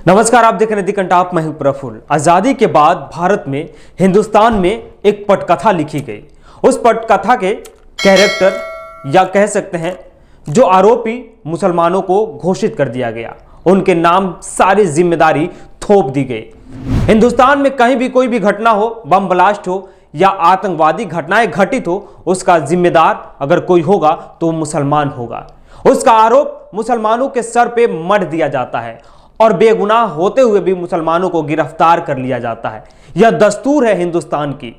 नमस्कार, आप देख रहे हैं दी कंटाप। मैं हूं प्रफुल्ल। आजादी के बाद भारत में, हिंदुस्तान में एक पटकथा लिखी गई। उस पटकथा के कैरेक्टर या कह सकते हैं जो आरोपी मुसलमानों को घोषित कर दिया गया, उनके नाम सारी जिम्मेदारी थोप दी गई। हिंदुस्तान में कहीं भी कोई भी घटना हो, बम ब्लास्ट हो या आतंकवादी घटनाएं घटित हो, उसका जिम्मेदार अगर कोई होगा तो मुसलमान होगा। उसका आरोप मुसलमानों के सर पे मढ़ दिया जाता है और बेगुनाह होते हुए भी मुसलमानों को गिरफ्तार कर लिया जाता है। यह दस्तूर है हिंदुस्तान की,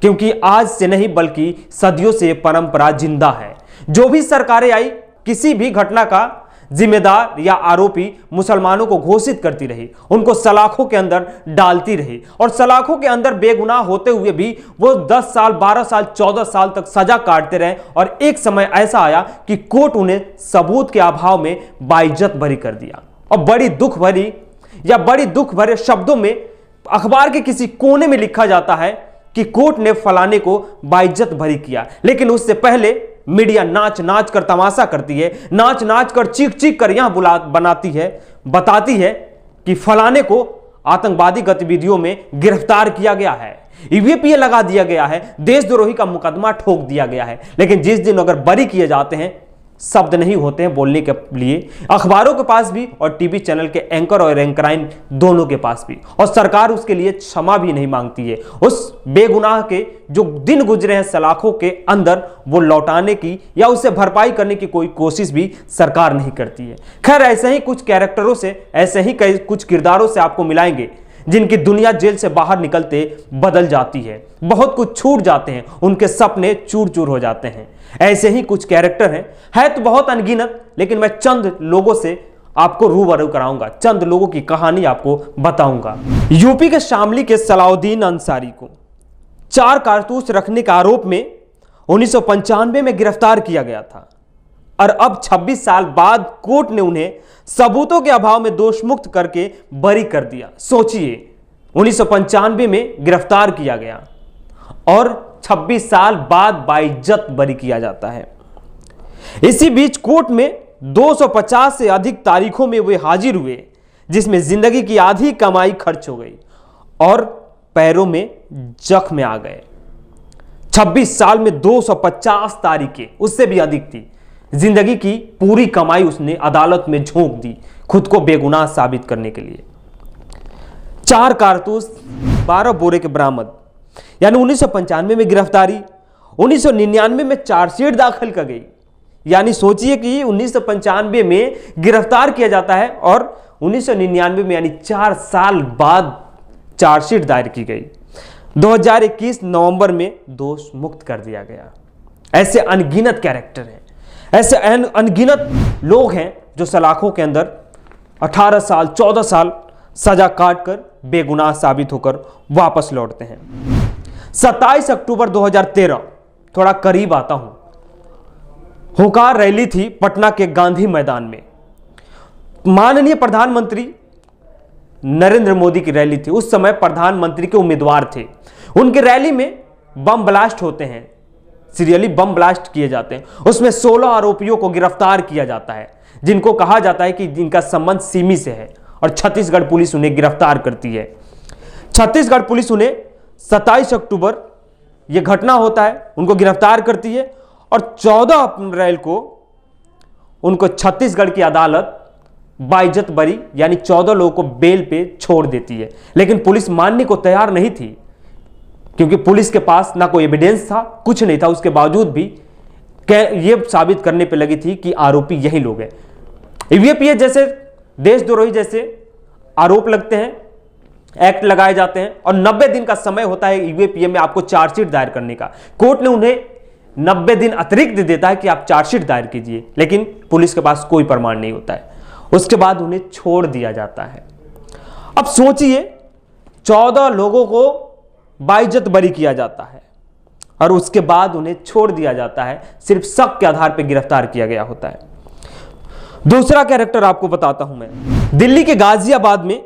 क्योंकि आज से नहीं बल्कि सदियों से यह परंपरा जिंदा है। जो भी सरकारें आई, किसी भी घटना का जिम्मेदार या आरोपी मुसलमानों को घोषित करती रही, उनको सलाखों के अंदर डालती रही और सलाखों के अंदर बेगुनाह होते हुए भी वो 10 साल, 12 साल, 14 साल तक सजा काटते रहे। और एक समय ऐसा आया कि कोर्ट उन्हें सबूत के अभाव में बाइज्जत बरी कर दिया। और बड़ी दुख भरे शब्दों में अखबार के किसी कोने में लिखा जाता है कि कोर्ट ने फलाने को बाइज्जत भरी किया। लेकिन उससे पहले मीडिया नाच नाच कर तमाशा करती है, नाच नाच कर चीख चीख कर यहां बताती है कि फलाने को आतंकवादी गतिविधियों में गिरफ्तार किया गया है, ईवीपीए लगा दिया गया है, देशद्रोही का मुकदमा ठोक दिया गया है। लेकिन जिस दिन अगर बरी किए जाते हैं, शब्द नहीं होते हैं बोलने के लिए, अखबारों के पास भी और टीवी चैनल के एंकर और एंकराइन दोनों के पास भी। और सरकार उसके लिए क्षमा भी नहीं मांगती है। उस बेगुनाह के जो दिन गुजरे हैं सलाखों के अंदर, वो लौटाने की या उससे भरपाई करने की कोई कोशिश भी सरकार नहीं करती है। खैर, ऐसे ही कुछ कैरेक्टरों से, ऐसे ही कुछ किरदारों से आपको मिलाएंगे जिनकी दुनिया जेल से बाहर निकलते बदल जाती है। बहुत कुछ छूट जाते हैं, उनके सपने चूर चूर हो जाते हैं। ऐसे ही कुछ कैरेक्टर हैं, है तो बहुत अनगिनत, लेकिन मैं चंद लोगों से आपको रूबरू कराऊंगा, चंद लोगों की कहानी आपको बताऊंगा। यूपी के शामली के सलाउद्दीन अंसारी को 4 कारतूस रखने के आरोप में 1995 में गिरफ्तार किया गया था और अब 26 साल बाद कोर्ट ने उन्हें सबूतों के अभाव में दोष मुक्त करके बरी कर दिया। सोचिए, 1995 में गिरफ्तार किया गया और 26 साल बाद बाइज्जत बरी किया जाता है। इसी बीच कोर्ट में 250 से अधिक तारीखों में वे हाजिर हुए, जिसमें जिंदगी की आधी कमाई खर्च हो गई और पैरों में जख्म आ गए। 26 साल में 250 तारीखें, उससे भी अधिक थी। जिंदगी की पूरी कमाई उसने अदालत में झोंक दी खुद को बेगुनाह साबित करने के लिए। 4 कारतूस 12 बोरे के बरामद, यानी 1995 में गिरफ्तारी, 1999 में चार्जशीट दाखिल कर गई। यानी सोचिए कि 1995 में गिरफ्तार किया जाता है और 1999 में यानी 4 साल बाद चार्जशीट दायर की गई। 2021 नवंबर में दोष मुक्त कर दिया गया। ऐसे अनगिनत कैरेक्टर हैं, ऐसे अनगिनत लोग हैं जो सलाखों के अंदर 18 साल, 14 साल सजा काट कर बेगुनाह साबित होकर वापस लौटते हैं। 27 अक्टूबर 2013, थोड़ा करीब आता हूं, हुंकार रैली थी पटना के गांधी मैदान में। माननीय प्रधानमंत्री नरेंद्र मोदी की रैली थी। उस समय प्रधानमंत्री के उम्मीदवार थे। उनकी रैली में बम ब्लास्ट होते हैं, सीरियली बम ब्लास्ट किए जाते हैं। उसमें 16 आरोपियों को गिरफ्तार किया जाता है, जिनको कहा जाता है कि जिनका संबंध सिमी से है, और छत्तीसगढ़ पुलिस उन्हें गिरफ्तार करती है। छत्तीसगढ़ पुलिस उन्हें 27 अक्टूबर यह घटना होता है, उनको गिरफ्तार करती है और 14 अप्रैल को उनको छत्तीसगढ़ की अदालत बाइज्जत बरी यानी 14 लोगों को बेल पे छोड़ देती है। लेकिन पुलिस मानने को तैयार नहीं थी, क्योंकि पुलिस के पास ना कोई एविडेंस था, कुछ नहीं था। उसके बावजूद भी यह साबित करने पे लगी थी कि आरोपी यही लोग हैं। ईवीपीए जैसे देशद्रोही जैसे आरोप लगते हैं, एक्ट लगाए जाते हैं और 90 दिन का समय होता है ईवीपीए में आपको चार्जशीट दायर करने का। कोर्ट ने उन्हें 90 दिन अतिरिक्त देता है कि आप चार्जशीट दायर कीजिए, लेकिन पुलिस के पास कोई प्रमाण नहीं होता है। उसके बाद उन्हें छोड़ दिया जाता है। अब सोचिए, 14 लोगों को बाइज्जत बरी किया जाता है और उसके बाद उन्हें छोड़ दिया जाता है, सिर्फ शक के आधार पर गिरफ्तार किया गया होता है। दूसरा कैरेक्टर आपको बताता हूं मैं। दिल्ली के गाजियाबाद में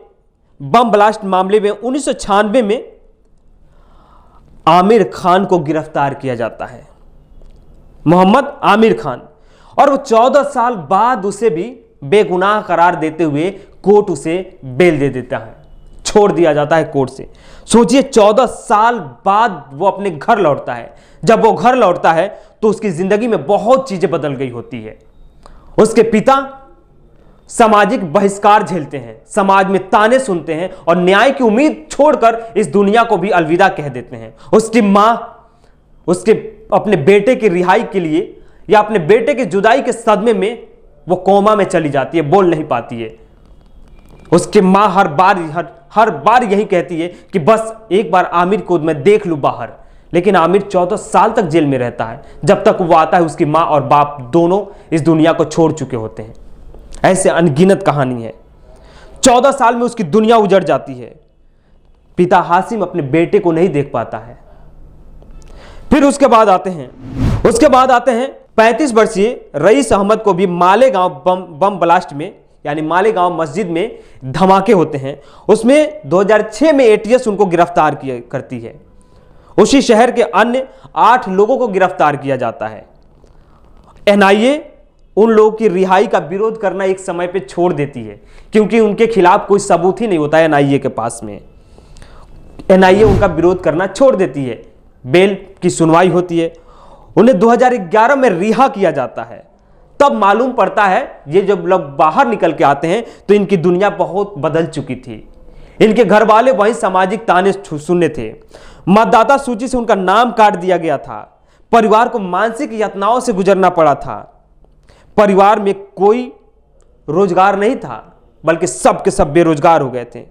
बम ब्लास्ट मामले में 1996 में आमिर खान को गिरफ्तार किया जाता है, मोहम्मद आमिर खान, और वो 14 साल बाद उसे भी बेगुनाह करार देते हुए कोर्ट उसे बेल दे देता है, छोड़ दिया जाता है कोर्ट से। सोचिए 14 साल बाद वो अपने घर लौटता है। जब वो घर लौटता है तो उसकी जिंदगी में बहुत चीजें बदल गई होती है। उसके पिता सामाजिक बहिष्कार झेलते हैं, समाज में ताने सुनते हैं और न्याय की उम्मीद छोड़कर इस दुनिया को भी अलविदा कह देते हैं। उसकी मां उसके अपने बेटे की रिहाई के लिए या अपने बेटे की जुदाई के सदमे में वो कोमा में चली जाती है, बोल नहीं पाती है। उसकी मां हर बार यही कहती है कि बस एक बार आमिर को मैं देख लूं बाहर, लेकिन आमिर 14 साल तक जेल में रहता है। जब तक वो आता है उसकी मां और बाप दोनों इस दुनिया को छोड़ चुके होते हैं। ऐसे अनगिनत कहानी है। 14 साल में उसकी दुनिया उजड़ जाती है। पिता हासिम अपने बेटे को नहीं देख पाता है। फिर उसके बाद आते हैं 35 वर्षीय रईस अहमद को भी मालेगांव बम ब्लास्ट में, यानी मालेगांव मस्जिद में धमाके होते हैं। उसमें 2006 में एटीएस उनको गिरफ्तार करती है। उसी शहर के अन्य 8 लोगों को गिरफ्तार किया जाता है। एनआईए उन लोगों की रिहाई का विरोध करना एक समय पे छोड़ देती है, क्योंकि उनके खिलाफ कोई सबूत ही नहीं होता है एनआईए के पास में। एनआईए उनका विरोध करना छोड़ देती है। बेल की सुनवाई होती है। उन्हें 2011 में रिहा किया जाता है। तब मालूम पड़ता है ये जब लोग बाहर निकल के आते हैं तो इनकी दुनिया बहुत बदल चुकी थी। इनके घर वाले वहीं सामाजिक ताने सुनने थे। मतदाता सूची से उनका नाम काट दिया गया था। परिवार को मानसिक यातनाओं से गुजरना पड़ा था। परिवार में कोई रोजगार नहीं था, बल्कि सब के सब बेरोजगार हो गए थे।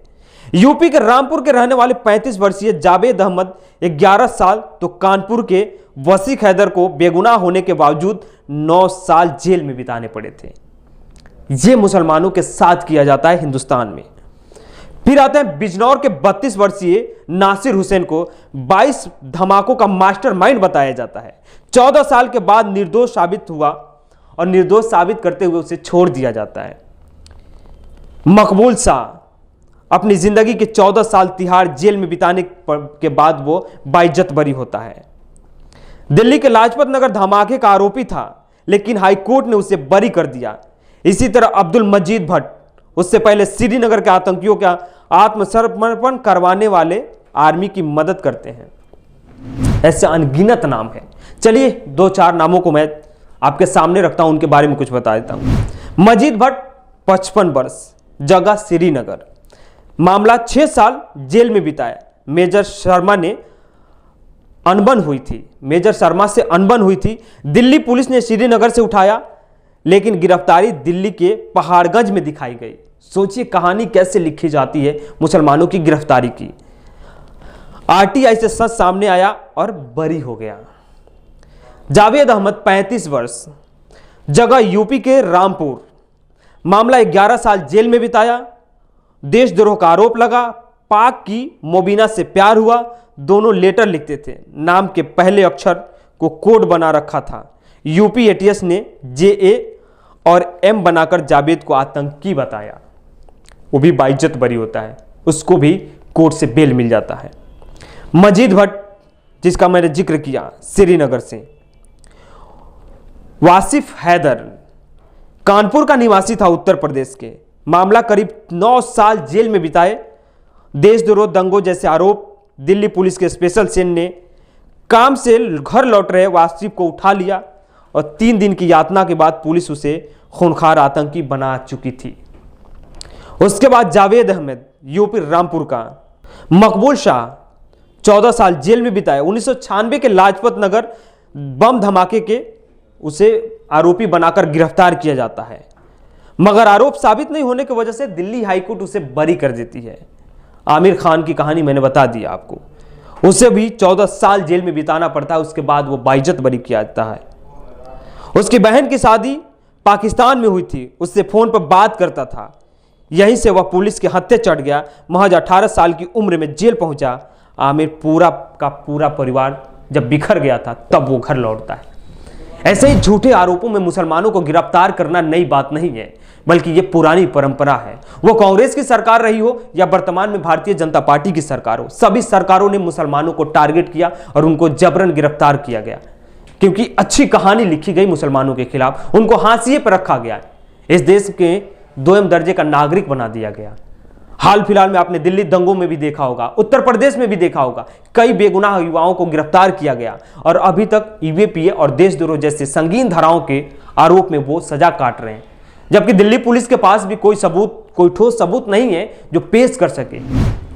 यूपी के रामपुर के रहने वाले 35 वर्षीय जावेद अहमद 11 साल तो कानपुर के वसीक हैदर को बेगुनाह होने के बावजूद 9 साल जेल में बिताने पड़े थे। यह मुसलमानों के साथ किया जाता है हिंदुस्तान में। फिर आते हैं बिजनौर के 32 वर्षीय नासिर हुसैन को 22 धमाकों का मास्टरमाइंड बताया जाता है। 14 साल के बाद निर्दोष साबित हुआ और निर्दोष साबित करते हुए उसे छोड़ दिया जाता है। मकबूल शाह अपनी जिंदगी के 14 साल तिहाड़ जेल में बिताने के बाद वो बाइज्जत बरी होता है। दिल्ली के लाजपत नगर धमाके का आरोपी था, लेकिन हाईकोर्ट ने उसे बरी कर दिया। इसी तरह अब्दुल मजीद भट्ट, उससे पहले श्रीनगर के आतंकियों का आत्मसमर्पण करवाने वाले आर्मी की मदद करते हैं। ऐसे अनगिनत नाम है। चलिए 2-4 नामों को मैं आपके सामने रखता हूं, उनके बारे में कुछ बता देता हूं। मजीद भट्ट 55 वर्ष, जगह श्रीनगर, मामला 6 साल जेल में बिताया। मेजर शर्मा से अनबन हुई थी। दिल्ली पुलिस ने श्रीनगर से उठाया, लेकिन गिरफ्तारी दिल्ली के पहाड़गंज में दिखाई गई। सोचिए कहानी कैसे लिखी जाती है मुसलमानों की गिरफ्तारी की। आरटीआई से सच सामने आया और बरी हो गया। जावेद अहमद 35 वर्ष, जगह यूपी के रामपुर, मामला 11 साल जेल में बिताया। देशद्रोह का आरोप लगा। पाक की मोबिना से प्यार हुआ। दोनों लेटर लिखते थे। नाम के पहले अक्षर को कोड बना रखा था। यूपी एटीएस ने JA और M बनाकर जावेद को आतंकी बताया। वो भी बाइज्जत बरी होता है, उसको भी कोर्ट से बेल मिल जाता है। मजीद भट्ट, जिसका मैंने जिक्र किया, श्रीनगर से। वासिफ हैदर कानपुर का निवासी था, उत्तर प्रदेश के। मामला करीब 9 साल जेल में बिताए। देशद्रोह, दंगों जैसे आरोप। दिल्ली पुलिस के स्पेशल सेल ने काम से घर लौट रहे वासिफ को उठा लिया और 3 दिन की यातना के बाद पुलिस उसे खूंखार आतंकी बना चुकी थी। उसके बाद जावेद अहमद, यूपी रामपुर का। मकबूल शाह 14 साल जेल में बिताए। 1996 के लाजपत नगर बम धमाके के उसे आरोपी बनाकर गिरफ्तार किया जाता है, मगर आरोप साबित नहीं होने की वजह से दिल्ली हाईकोर्ट उसे बरी कर देती है। आमिर खान की कहानी मैंने बता दी आपको। उसे भी 14 साल जेल में बिताना पड़ता है। उसके बाद वो बाइज्जत बरी किया जाता है। उसकी बहन की शादी पाकिस्तान में हुई थी। उससे फोन पर बात करता था। यहीं से वह पुलिस के हत्थे चढ़ गया। महज 18 साल की उम्र में जेल पहुंचा। आमिर पूरा का पूरा परिवार जब बिखर गया था तब वो घर लौटता है। ऐसे ही झूठे आरोपों में मुसलमानों को गिरफ्तार करना नई बात नहीं है, बल्कि ये पुरानी परंपरा है। वो कांग्रेस की सरकार रही हो या वर्तमान में भारतीय जनता पार्टी की सरकार हो, सभी सरकारों ने मुसलमानों को टारगेट किया और उनको जबरन गिरफ्तार किया गया, क्योंकि अच्छी कहानी लिखी गई मुसलमानों के खिलाफ। उनको हाशिए पर रखा गया। इस देश के 2 दर्जे का नागरिक बना दिया गया। हाल फिलहाल में आपने दिल्ली दंगों में भी देखा होगा, उत्तर प्रदेश में भी देखा होगा, कई बेगुनाह युवाओं को गिरफ्तार किया गया और अभी तक ईवीपीए और देशद्रोह जैसे संगीन धाराओं के आरोप में वो सजा काट रहे हैं, जबकि दिल्ली पुलिस के पास भी कोई ठोस सबूत नहीं है जो पेश कर सके।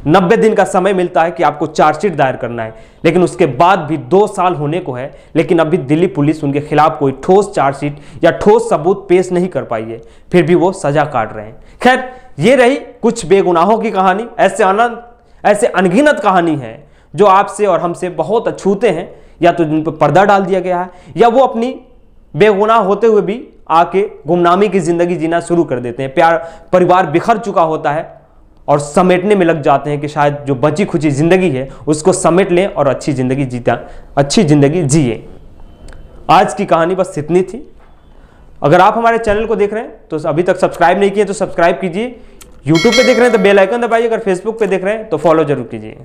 90 दिन का समय मिलता है कि आपको चार्जशीट दायर करना है, लेकिन उसके बाद भी 2 साल होने को है, लेकिन अभी दिल्ली पुलिस उनके खिलाफ कोई ठोस चार्जशीट या ठोस सबूत पेश नहीं कर पाई है, फिर भी वो सजा काट रहे हैं। खैर, ये रही कुछ बेगुनाहों की कहानी। ऐसे अनगिनत कहानी है जो आपसे और हमसे बहुत अछूते हैं, या तो जिन पर पर्दा डाल दिया गया है या वो अपनी बेगुनाह होते हुए भी आके गुमनामी की जिंदगी जीना शुरू कर देते हैं। प्यार परिवार बिखर चुका होता है और समेटने में लग जाते हैं कि शायद जो बची खुची जिंदगी है उसको समेट लें और अच्छी जिंदगी जिए। आज की कहानी बस इतनी थी। अगर आप हमारे चैनल को देख रहे हैं तो अभी तक सब्सक्राइब नहीं किए तो सब्सक्राइब कीजिए। यूट्यूब पे देख रहे हैं तो बेल आइकन दबाइए, अगर फेसबुक पे देख रहे हैं तो फॉलो जरूर कीजिए।